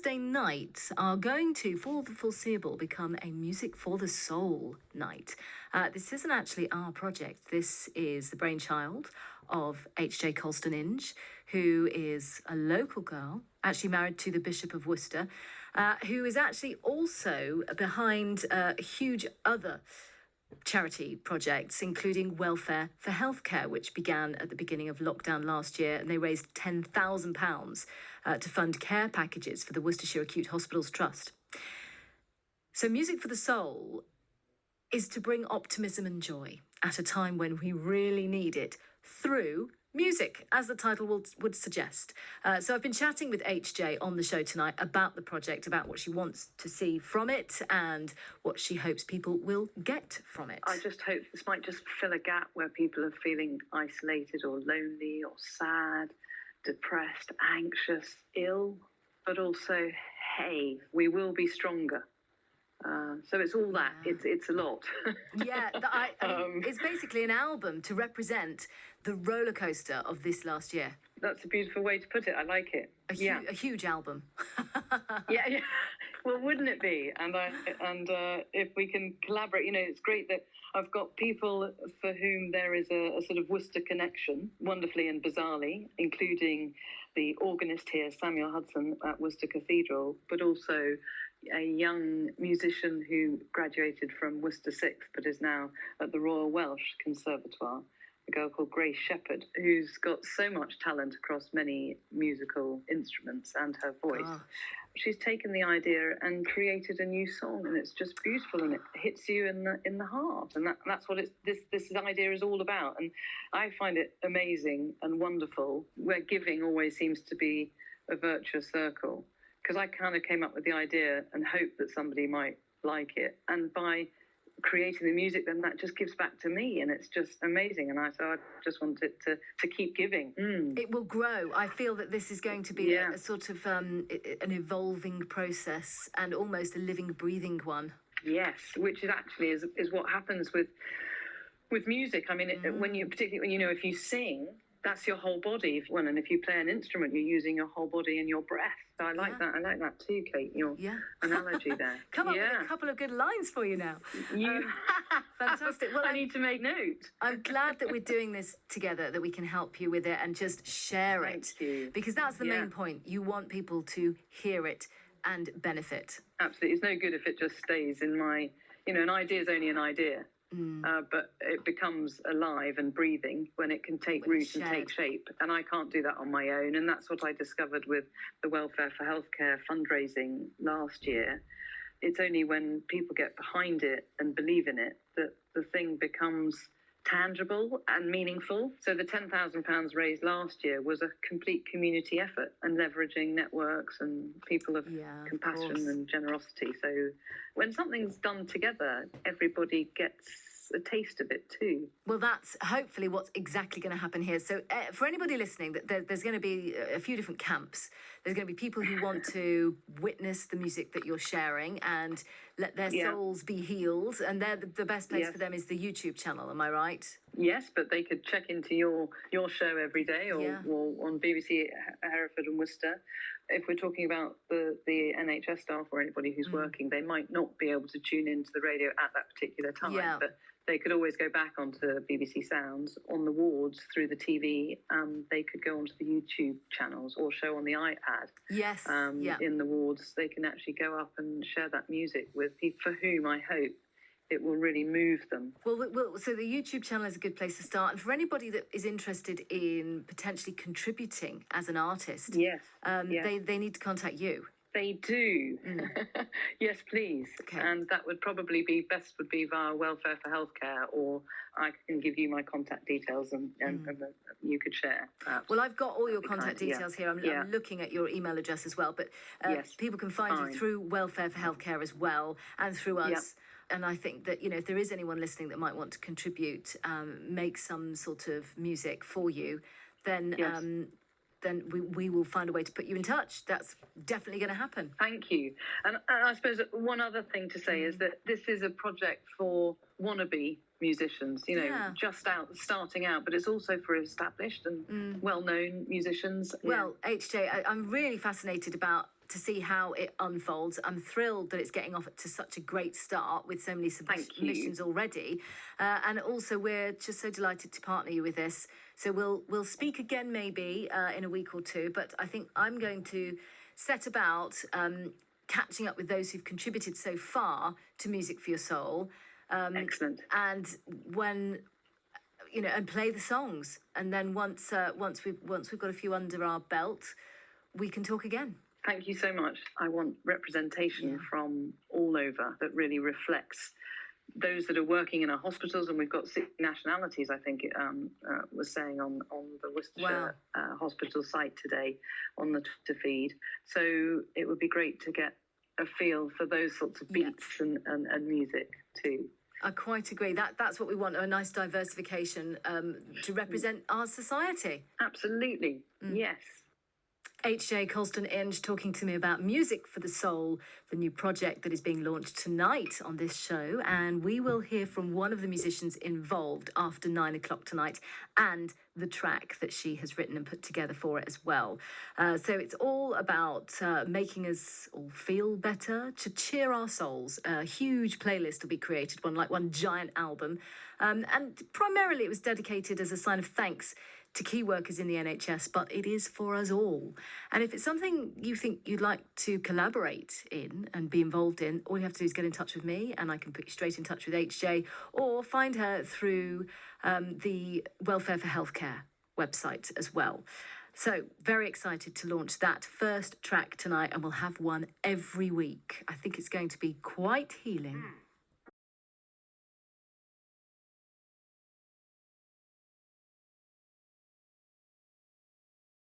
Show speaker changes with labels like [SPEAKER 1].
[SPEAKER 1] Thursday nights are going to, for the foreseeable, become a Music for the Soul night. This isn't actually our project. This is the brainchild of H.J. Colston-Inge, who is a local girl, actually married to the Bishop of Worcester, who is actually also behind huge other charity projects, including Welfare for Healthcare, which began at the beginning of lockdown last year, and they raised £10,000 to fund care packages for the Worcestershire Acute Hospitals Trust. So Music for the Soul is to bring optimism and joy at a time when we really need it through music, as the title would suggest. So I've been chatting with HJ on the show tonight about the project, about what she wants to see from it and what she hopes people will get from it.
[SPEAKER 2] I just hope this might just fill a gap where people are feeling isolated or lonely or sad, depressed, anxious, ill, but also, hey, we will be stronger. So it's all that. Yeah. It's a lot.
[SPEAKER 1] Yeah, it's basically an album to represent the roller coaster of this last year.
[SPEAKER 2] That's a beautiful way to put it. I like it.
[SPEAKER 1] A huge album.
[SPEAKER 2] yeah. Well, wouldn't it be? And if we can collaborate, it's great that I've got people for whom there is a sort of Worcester connection, wonderfully and bizarrely, including the organist here, Samuel Hudson at Worcester Cathedral, but also a young musician who graduated from Worcester 6th but is now at the Royal Welsh Conservatoire, a girl called Grace Shepherd, who's got so much talent across many musical instruments and her voice. Oh. She's taken the idea and created a new song, and it's just beautiful, and it hits you in the heart, and that's what this idea is all about. And I find it amazing and wonderful, where giving always seems to be a virtuous circle. Because I kind of came up with the idea and hoped that somebody might like it. And by creating the music, then that just gives back to me, and it's just amazing. And I just want it to keep giving.
[SPEAKER 1] It will grow. I feel that this is going to be a sort of an evolving process and almost a living, breathing one.
[SPEAKER 2] Yes, which is what happens with music. I mean, particularly when if you sing, that's your whole body. And if you play an instrument, you're using your whole body and your breath. So I like that. I like that too, Kate, your analogy there.
[SPEAKER 1] Come up with a couple of good lines for you now. Fantastic.
[SPEAKER 2] Well, I need to make note.
[SPEAKER 1] I'm glad that we're doing this together, that we can help you with it and just share it.
[SPEAKER 2] Thank you.
[SPEAKER 1] Because that's the main point. You want people to hear it and benefit.
[SPEAKER 2] Absolutely. It's no good if it just stays in my, an idea is only an idea. But it becomes alive and breathing when it can take root and take shape. And I can't do that on my own. And that's what I discovered with the Welfare for Healthcare fundraising last year. It's only when people get behind it and believe in it that the thing becomes tangible and meaningful. So the £10,000 raised last year was a complete community effort and leveraging networks and people of compassion and generosity. So when something's done together, everybody gets a taste of it too.
[SPEAKER 1] Well, that's hopefully what's exactly going to happen here. So for anybody listening, there's going to be a few different camps. There's going to be people who want to witness the music that you're sharing and let their souls be healed. And the best place for them is the YouTube channel. Am I right?
[SPEAKER 2] Yes, but they could check into your show every day or on BBC Hereford and Worcester. If we're talking about the NHS staff or anybody who's working, they might not be able to tune into the radio at that particular time. Yeah. But they could always go back onto BBC Sounds on the wards through the TV. They could go onto the YouTube channels or show on the iPad.
[SPEAKER 1] Yes.
[SPEAKER 2] In the wards, they can actually go up and share that music with people for whom I hope it will really move them.
[SPEAKER 1] Well, so the YouTube channel is a good place to start. And for anybody that is interested in potentially contributing as an artist, they need to contact you.
[SPEAKER 2] They do. Yes, please. Okay. And that would probably be via Welfare for Healthcare, or I can give you my contact details and you could share.
[SPEAKER 1] Well, I've got all your contact details here. I'm looking at your email address as well. But people can find you through Welfare for Healthcare as well and through us. Yep. And I think that, if there is anyone listening that might want to contribute, make some sort of music for you, then we will find a way to put you in touch. That's definitely going to happen.
[SPEAKER 2] Thank you. And I suppose one other thing to say is that this is a project for wannabe musicians, just starting out, but it's also for established and well-known musicians.
[SPEAKER 1] Well, HJ, I'm really fascinated to see how it unfolds. I'm thrilled that it's getting off to such a great start with so many submissions already. And also, we're just so delighted to partner you with this. So we'll speak again maybe in a week or two, but I think I'm going to set about catching up with those who've contributed so far to Music for Your Soul.
[SPEAKER 2] Excellent.
[SPEAKER 1] And when and play the songs, and then once we've got a few under our belt, we can talk again.
[SPEAKER 2] Thank you so much. I want representation from all over that really reflects those that are working in our hospitals, and we've got 6 nationalities, I think it was saying on the Worcestershire hospital site today on the Twitter feed. So it would be great to get a feel for those sorts of beats and music too.
[SPEAKER 1] I quite agree. That's what we want, a nice diversification to represent our society.
[SPEAKER 2] Absolutely. Yes.
[SPEAKER 1] H.J. Colston-Inge talking to me about Music for the Soul, the new project that is being launched tonight on this show. And we will hear from one of the musicians involved after 9 o'clock tonight, and the track that she has written and put together for it as well. So it's all about making us all feel better, to cheer our souls. A huge playlist will be created, one giant album. And primarily it was dedicated as a sign of thanks to key workers in the NHS, but it is for us all. And if it's something you think you'd like to collaborate in and be involved in, all you have to do is get in touch with me, and I can put you straight in touch with HJ, or find her through the Welfare for Healthcare website as well. So very excited to launch that first track tonight, and we'll have one every week. I think it's going to be quite healing.